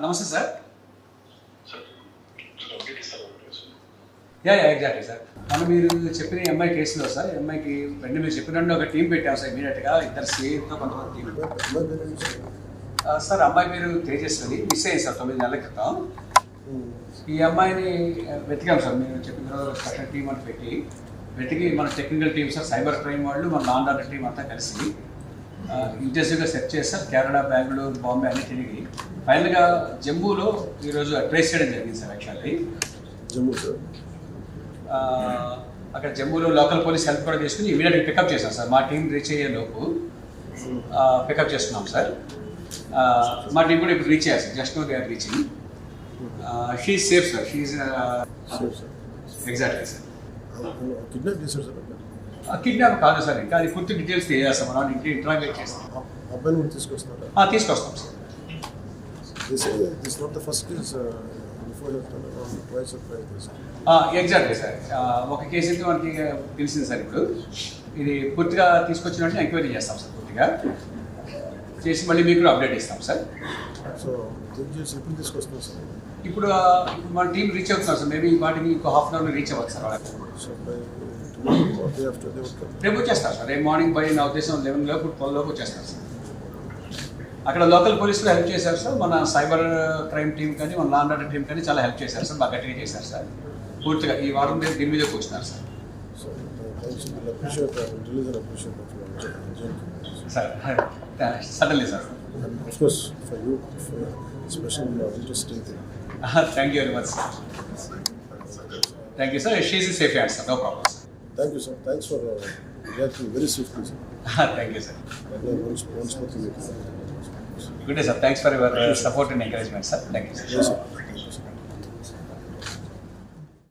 నమస్తే sir. Exactly sir. మనం మీరు చెప్పిన ఎంఐ కేసులో సార్, ఎంఐకి వెంటనే మీరు చెప్పినట్టు ఒక టీం పెట్టాం సార్. ఇమీడియట్గా ఇద్దరు సిఐతో కొంతమంది టీం. సార్ అమ్మాయి మీరు తేజస్వని మిస్ అయ్యింది సార్ 9 నెలల క్రితం. ఈ అమ్మాయిని వెతికాం సార్. మీరు చెప్పిన తర్వాత స్పెషల్ టీం అని పెట్టి వెతికి మన technical team sir, cyber crime వాళ్ళు, మన లా అండ్ ఆర్డర్ టీం అంతా కలిసి ఇంటెన్సివ్గా సెర్చ్ చేస్తారు. కేరళ, బెంగళూరు, బాంబే అన్ని తిరిగి ఫైనల్గా జమ్మూలో ఈరోజు ట్రేస్ చేయడం జరిగింది సార్. యాక్చువల్లీ జమ్మూ సార్, అక్కడ జమ్మూలో లోకల్ పోలీస్ హెల్ప్ కూడా తీసుకుని ఇమీడియట్గా పికప్ చేశాం సార్. మా టీం రీచ్ అయ్యే లోపు పికప్ చేసుకున్నాం సార్. మా టీం కూడా ఇప్పుడు రీచ్ అయ్యారు sir. Just now they are reaching. She safe sir. She exactly sir. Kidnap చేశారు సార్. కిడ్నాప్ కాదు సార్, ఇంకా అది పూర్తి డీటెయిల్స్ తెలియజేస్తాం. మనం ఇంట్రాగేట్ చేస్తాం. అబ్బాయిని కూడా తీసుకొస్తారా? తీసుకొస్తాం sir. This not the first case. Before that, twice or thrice. Exactly sir. ఒక కేసు అయితే మనకి తెలిసింది సార్. ఇప్పుడు ఇది పూర్తిగా తీసుకొచ్చినట్టు ఎంక్వైరీ చేస్తాం సార్. పూర్తిగా చేసి మళ్ళీ మీకు అప్డేట్ ఇస్తాం సార్. సో ఎప్పుడు తీసుకొస్తున్నాం సార్? ఇప్పుడు మన టీం రీచ్ అవుతున్నారు సార్. మేబీ వాటికి ఇంకో హాఫ్ అన్ అవర్లో రీచ్ అవ్వచ్చు sir. So day after day రేపు వచ్చేస్తారు సార్. రేపు మార్నింగ్ బై నా ఉద్దేశం 11 లోపు 12 లోపు వచ్చేస్తారు సార్. అక్కడ లోకల్ పోలీసులు హెల్ప్ చేశారు సార్. మన సైబర్ క్రైమ్ టీం కానీ, మన లా అండ్ ఆర్డర్ టీం కానీ చాలా హెల్ప్ చేశారు సార్. బాగా గట్టిగా చేశారు సార్. పూర్తిగా ఈ వారం దీని మీద కూర్చున్నారు sir. Sir suddenly sir. Thank you very much sir. Thank you sir. She in safe hands sir. No problem sir. Thank you, sir. Thanks for reacting very swiftly, sir. Thank you, sir. Once more, Good day, sir. Thanks for your support and encouragement, sir. Thank you, sir. Yes, sir.